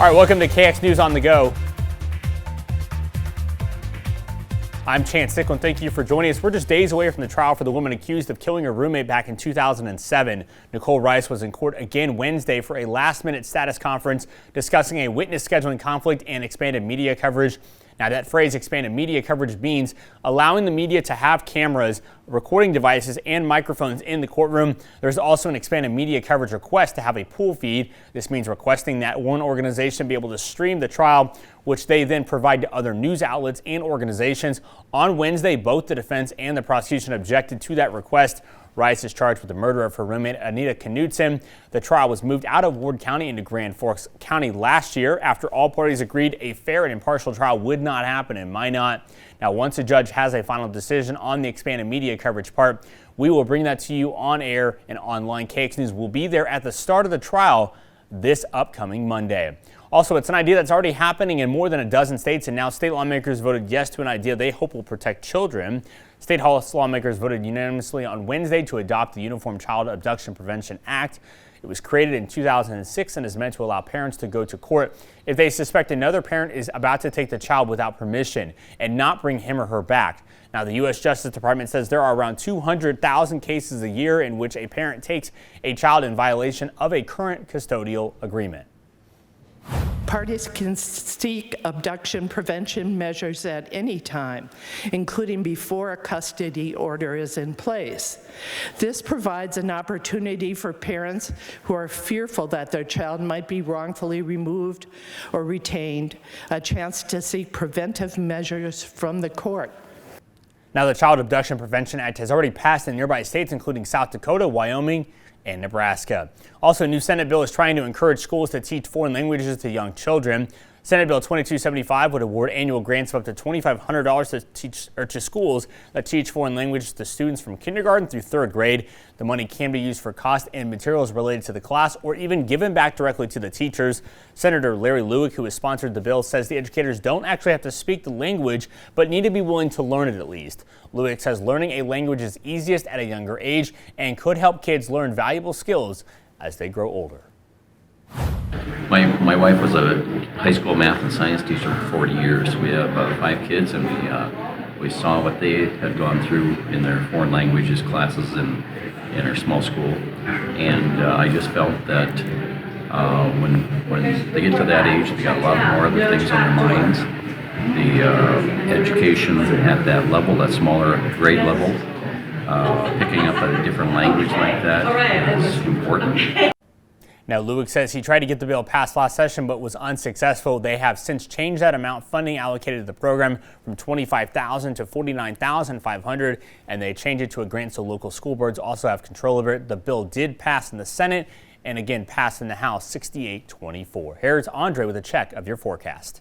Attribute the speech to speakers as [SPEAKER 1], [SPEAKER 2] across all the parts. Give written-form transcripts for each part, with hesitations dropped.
[SPEAKER 1] All right, welcome to KX News on the Go. I'm Chance Stickland. Thank you for joining us. We're just days away from the trial for the woman accused of killing her roommate back in 2007. Nicole Rice was in court again Wednesday for a last-minute status conference discussing a witness scheduling conflict and expanded media coverage. Now, that phrase, expanded media coverage, means allowing the media to have cameras, recording devices, and microphones in the courtroom. There's also an expanded media coverage request to have a pool feed. This means requesting that one organization be able to stream the trial, which they then provide to other news outlets and organizations. On Wednesday, both the defense and the prosecution objected to that request. Rice is charged with the murder of her roommate, Anita Knudsen. The trial was moved out of Ward County into Grand Forks County last year after all parties agreed a fair and impartial trial would not happen in Minot. Now, once a judge has a final decision on the expanded media coverage part, we will bring that to you on air and online. KX News will be there at the start of the trial this upcoming Monday. Also, it's an idea that's already happening in more than a dozen states, and now state lawmakers voted yes to an idea they hope will protect children. State House lawmakers voted unanimously on Wednesday to adopt the Uniform Child Abduction Prevention Act. It was created in 2006 and is meant to allow parents to go to court if they suspect another parent is about to take the child without permission and not bring him or her back. Now, the U.S. Justice Department says there are around 200,000 cases a year in which a parent takes a child in violation of a current custodial agreement.
[SPEAKER 2] Parties can seek abduction prevention measures at any time, including before a custody order is in place. This provides an opportunity for parents who are fearful that their child might be wrongfully removed or retained, a chance to seek preventive measures from the court.
[SPEAKER 1] Now, the Child Abduction Prevention Act has already passed in nearby states, including South Dakota, Wyoming, and Nebraska. Also, a new Senate bill is trying to encourage schools to teach foreign languages to young children. Senate Bill 2275 would award annual grants of up to $2,500 to schools that teach foreign languages to students from kindergarten through third grade. The money can be used for cost and materials related to the class or even given back directly to the teachers. Senator Larry Lueck, who has sponsored the bill, says the educators don't actually have to speak the language, but need to be willing to learn it at least. Lueck says learning a language is easiest at a younger age and could help kids learn valuable skills as they grow older.
[SPEAKER 3] My wife was a high school math and science teacher for 40 years. We have 5 kids, and we saw what they had gone through in their foreign languages classes in our small school. And I just felt that when they get to that age, they got a lot more other things on their minds. The education at that level, that smaller grade level, picking up a different language like that is important.
[SPEAKER 1] Now, Lueck says he tried to get the bill passed last session but was unsuccessful. They have since changed that amount funding allocated to the program from $25,000 to $49,500, and they changed it to a grant so local school boards also have control over it. The bill did pass in the Senate and again passed in the House 68-24. Here's Andre with a check of your forecast.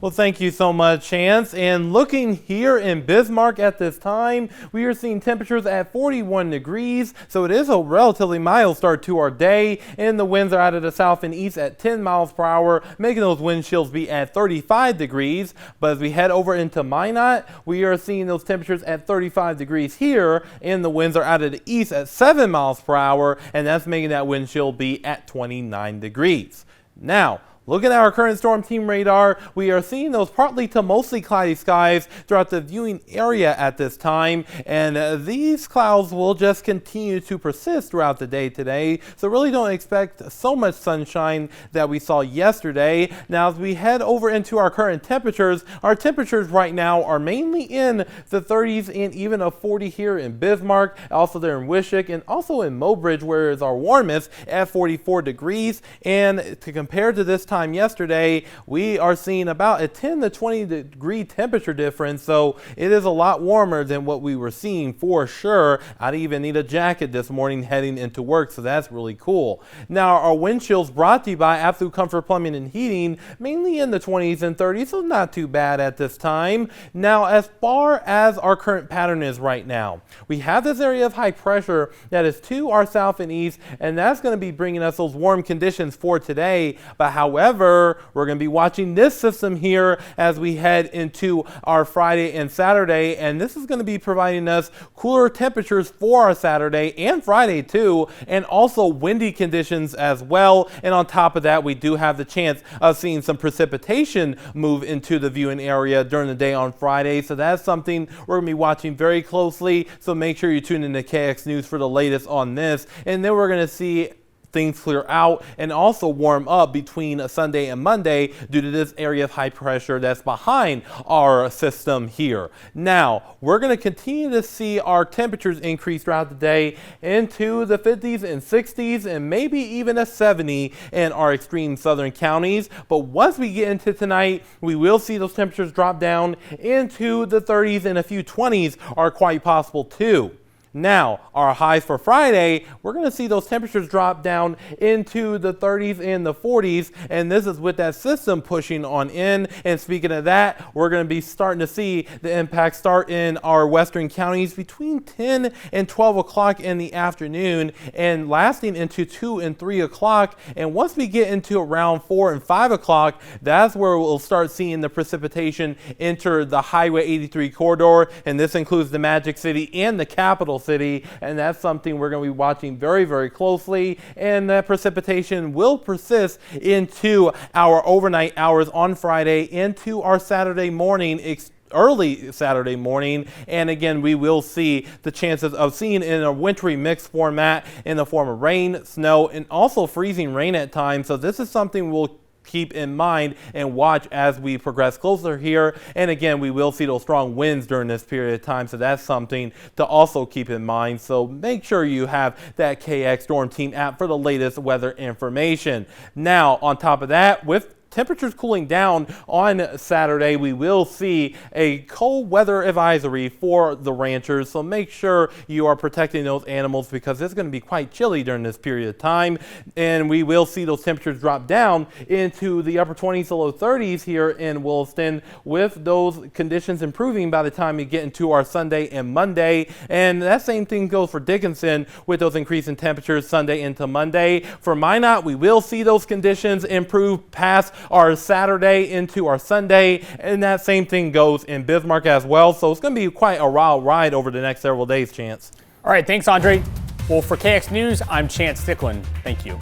[SPEAKER 4] Well, thank you so much, Chance. And looking here in Bismarck at this time, we are seeing temperatures at 41 degrees, so it is a relatively mild start to our day. And the winds are out of the south and east at 10 miles per hour, making those wind chills be at 35 degrees. But as we head over into Minot, we are seeing those temperatures at 35 degrees here, and the winds are out of the east at 7 miles per hour, and that's making that wind chill be at 29 degrees. Now, looking at our current storm team radar, we are seeing those partly to mostly cloudy skies throughout the viewing area at this time, and these clouds will just continue to persist throughout the day today, so really don't expect so much sunshine that we saw yesterday. Now, as we head over into our current temperatures, our temperatures right now are mainly in the 30s and even a 40 here in Bismarck, also there in Wishick, and also in Mobridge, where it's our warmest at 44 degrees. And to compare to this time yesterday, we are seeing about a 10 to 20 degree temperature difference, so it is a lot warmer than what we were seeing for sure. I'd even need a jacket this morning heading into work, so that's really cool. Now, our wind chills brought to you by Absolute Comfort Plumbing and Heating, mainly in the 20s and 30s, so not too bad at this time. Now, as far as our current pattern is right now, we have this area of high pressure that is to our south and east, and that's going to be bringing us those warm conditions for today. But however, However, we're going to be watching this system here as we head into our Friday and Saturday, and this is going to be providing us cooler temperatures for our Saturday and Friday too, and also windy conditions as well. And on top of that, we do have the chance of seeing some precipitation move into the viewing area during the day on Friday, so that's something we're going to be watching very closely. So make sure you tune in to KX News for the latest on this, and then we're going to see things clear out and also warm up between Sunday and Monday due to this area of high pressure that's behind our system here. Now, we're going to continue to see our temperatures increase throughout the day into the 50s and 60s and maybe even a 70 in our extreme southern counties. But once we get into tonight, we will see those temperatures drop down into the 30s, and a few 20s are quite possible too. Now, our highs for Friday, we're going to see those temperatures drop down into the 30s and the 40s, and this is with that system pushing on in. And speaking of that, we're going to be starting to see the impact start in our western counties between 10 and 12 o'clock in the afternoon and lasting into 2 and 3 o'clock. And once we get into around 4 and 5 o'clock, that's where we'll start seeing the precipitation enter the Highway 83 corridor, and this includes the Magic City and the capital city, and that's something we're going to be watching very, very closely. And that precipitation will persist into our overnight hours on Friday into our Saturday morning, early Saturday morning. And again, we will see the chances of seeing in a wintry mixed format in the form of rain, snow, and also freezing rain at times. So this is something we'll keep in mind and watch as we progress closer here. And again, we will see those strong winds during this period of time, so that's something to also keep in mind. So make sure you have that KX Storm Team app for the latest weather information. Now, on top of that, with temperatures cooling down on Saturday, we will see a cold weather advisory for the ranchers. So make sure you are protecting those animals because it's going to be quite chilly during this period of time. And we will see those temperatures drop down into the upper 20s to low 30s here in Williston, with those conditions improving by the time we get into our Sunday and Monday. And that same thing goes for Dickinson with those increasing temperatures Sunday into Monday. For Minot, we will see those conditions improve past our Saturday into our Sunday, and that same thing goes in Bismarck as well. So it's going to be quite a wild ride over the next several days, Chance.
[SPEAKER 1] All right, thanks, Andre. Well, for KX News, I'm Chance Stickland. Thank you.